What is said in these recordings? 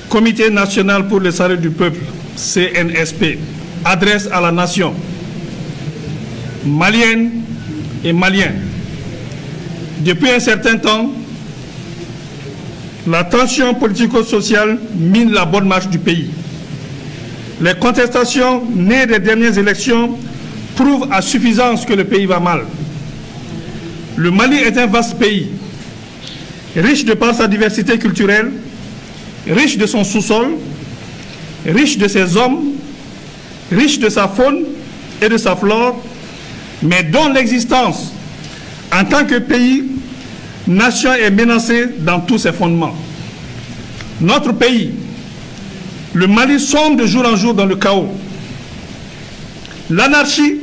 Comité national pour le salut du peuple, CNSP, adresse à la nation, malienne et maliens. Depuis un certain temps, la tension politico-sociale mine la bonne marche du pays. Les contestations nées des dernières élections prouvent à suffisance que le pays va mal. Le Mali est un vaste pays, riche de par sa diversité culturelle, riche de son sous-sol, riche de ses hommes, riche de sa faune et de sa flore, mais dont l'existence en tant que pays, nation est menacée dans tous ses fondements. Notre pays, le Mali, sombre de jour en jour dans le chaos. L'anarchie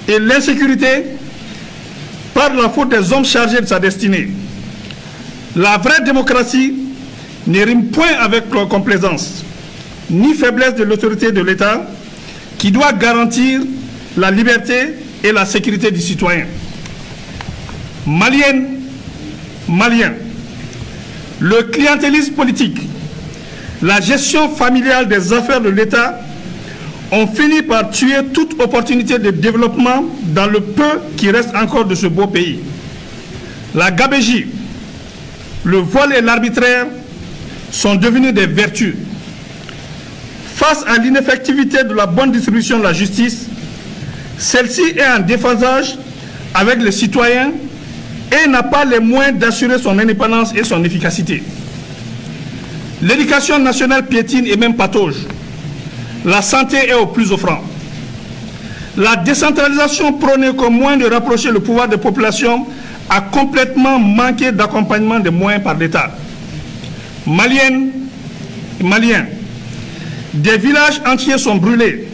et l'insécurité par la faute des hommes chargés de sa destinée. La vraie démocratie ne rime point avec complaisance, ni faiblesse de l'autorité de l'État qui doit garantir la liberté et la sécurité du citoyen. Maliennes, Maliens, le clientélisme politique, la gestion familiale des affaires de l'État ont fini par tuer toute opportunité de développement dans le peu qui reste encore de ce beau pays. La gabégie, le vol et l'arbitraire sont devenus des vertus. Face à l'ineffectivité de la bonne distribution de la justice, celle-ci est en déphasage avec les citoyens et n'a pas les moyens d'assurer son indépendance et son efficacité. L'éducation nationale piétine et même patauge. La santé est au plus offrant. La décentralisation prônée comme moyen de rapprocher le pouvoir des populations a complètement manqué d'accompagnement des moyens par l'État. Maliennes et Maliens, des villages entiers sont brûlés,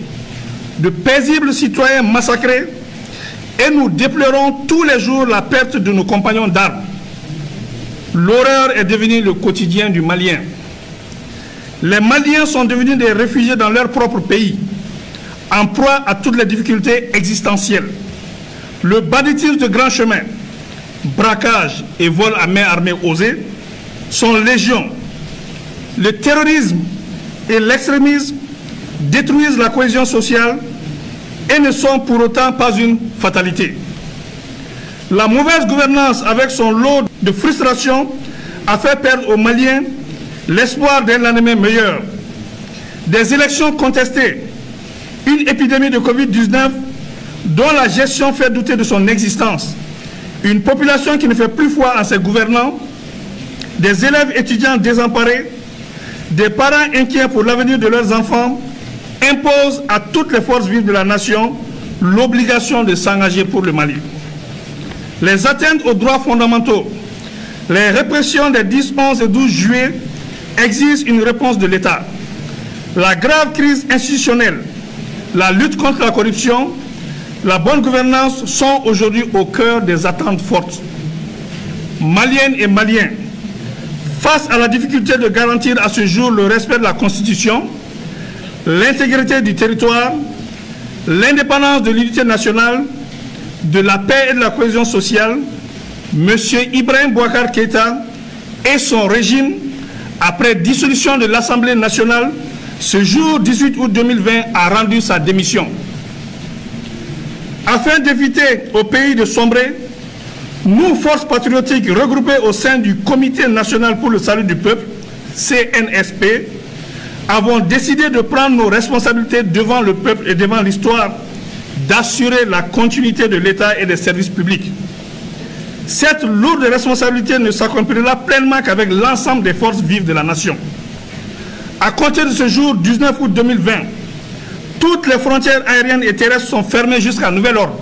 de paisibles citoyens massacrés, et nous déplorons tous les jours la perte de nos compagnons d'armes. L'horreur est devenue le quotidien du Malien. Les Maliens sont devenus des réfugiés dans leur propre pays, en proie à toutes les difficultés existentielles. Le banditisme de grand chemin, braquage et vol à main armée osés sont légion. Le terrorisme et l'extrémisme détruisent la cohésion sociale et ne sont pour autant pas une fatalité. La mauvaise gouvernance avec son lot de frustration a fait perdre aux Maliens l'espoir d'un lendemain meilleur. Des élections contestées, une épidémie de Covid-19 dont la gestion fait douter de son existence, une population qui ne fait plus foi en ses gouvernants, des élèves étudiants désemparés, des parents inquiets pour l'avenir de leurs enfants, imposent à toutes les forces vives de la nation l'obligation de s'engager pour le Mali. Les atteintes aux droits fondamentaux, les répressions des 10, 11 et 12 juillet exigent une réponse de l'État. La grave crise institutionnelle, la lutte contre la corruption, la bonne gouvernance sont aujourd'hui au cœur des attentes fortes. Maliennes et Maliens, face à la difficulté de garantir à ce jour le respect de la Constitution, l'intégrité du territoire, l'indépendance de l'unité nationale, de la paix et de la cohésion sociale, M. Ibrahim Boubacar Keïta et son régime, après dissolution de l'Assemblée nationale, ce jour 18 août 2020, a rendu sa démission. Afin d'éviter au pays de sombrer, nous, forces patriotiques regroupées au sein du Comité national pour le salut du peuple, CNSP, avons décidé de prendre nos responsabilités devant le peuple et devant l'histoire, d'assurer la continuité de l'État et des services publics. Cette lourde responsabilité ne s'accomplira pleinement qu'avec l'ensemble des forces vives de la nation. À compter de ce jour, 19 août 2020, toutes les frontières aériennes et terrestres sont fermées jusqu'à nouvel ordre.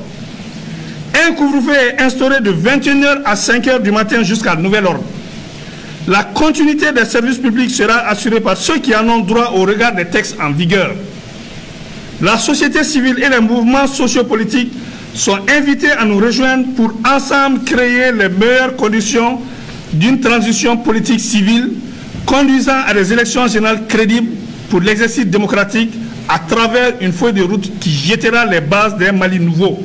Un couvre-feu est instauré de 21h à 5h du matin jusqu'à nouvel ordre. La continuité des services publics sera assurée par ceux qui en ont droit au regard des textes en vigueur. La société civile et les mouvements sociopolitiques sont invités à nous rejoindre pour ensemble créer les meilleures conditions d'une transition politique civile conduisant à des élections générales crédibles pour l'exercice démocratique à travers une feuille de route qui jettera les bases d'un Mali nouveau.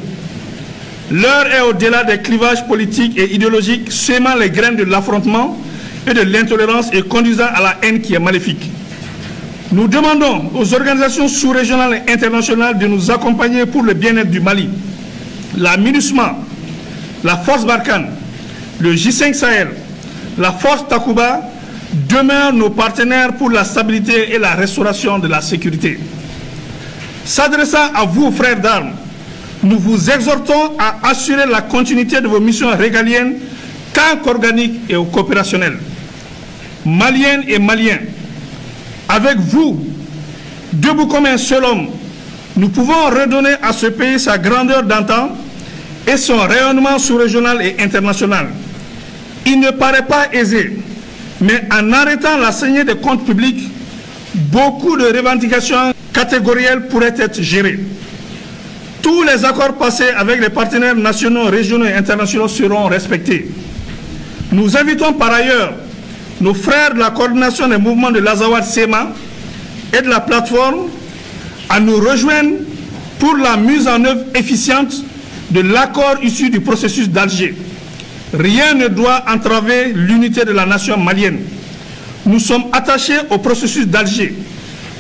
L'heure est au-delà des clivages politiques et idéologiques, sémant les graines de l'affrontement et de l'intolérance et conduisant à la haine qui est maléfique. Nous demandons aux organisations sous-régionales et internationales de nous accompagner pour le bien-être du Mali. La MINUSMA, la Force Barkhane, le J5 Sahel, la Force Takuba demeurent nos partenaires pour la stabilité et la restauration de la sécurité. S'adressant à vous, frères d'armes, nous vous exhortons à assurer la continuité de vos missions régaliennes tant qu'organiques et coopérationnelles. Maliennes et Maliens, avec vous, debout comme un seul homme, nous pouvons redonner à ce pays sa grandeur d'antan et son rayonnement sous-régional et international. Il ne paraît pas aisé, mais en arrêtant la saignée des comptes publics, beaucoup de revendications catégorielles pourraient être gérées. Tous les accords passés avec les partenaires nationaux, régionaux et internationaux seront respectés. Nous invitons par ailleurs nos frères de la coordination des mouvements de l'Azawad-Sema et de la plateforme à nous rejoindre pour la mise en œuvre efficiente de l'accord issu du processus d'Alger. Rien ne doit entraver l'unité de la nation malienne. Nous sommes attachés au processus d'Alger.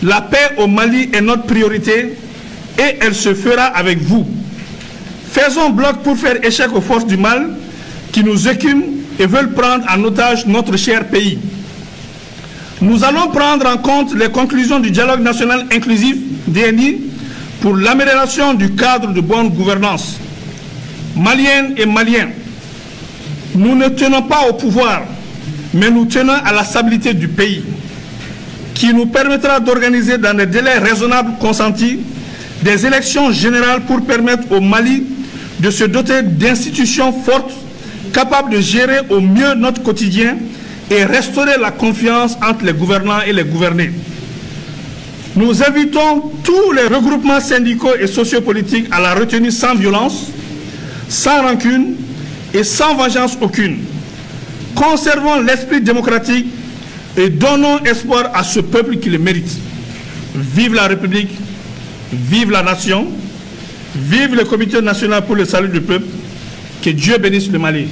La paix au Mali est notre priorité et elle se fera avec vous. Faisons bloc pour faire échec aux forces du mal qui nous écument et veulent prendre en otage notre cher pays. Nous allons prendre en compte les conclusions du dialogue national inclusif DNI pour l'amélioration du cadre de bonne gouvernance. Maliennes et Maliens, nous ne tenons pas au pouvoir, mais nous tenons à la stabilité du pays, qui nous permettra d'organiser dans des délais raisonnables consentis des élections générales pour permettre au Mali de se doter d'institutions fortes, capables de gérer au mieux notre quotidien et restaurer la confiance entre les gouvernants et les gouvernés. Nous invitons tous les regroupements syndicaux et sociopolitiques à la retenue sans violence, sans rancune et sans vengeance aucune. Conservons l'esprit démocratique et donnons espoir à ce peuple qui le mérite. Vive la République, vive la nation, vive le Comité national pour le salut du peuple, que Dieu bénisse le Mali.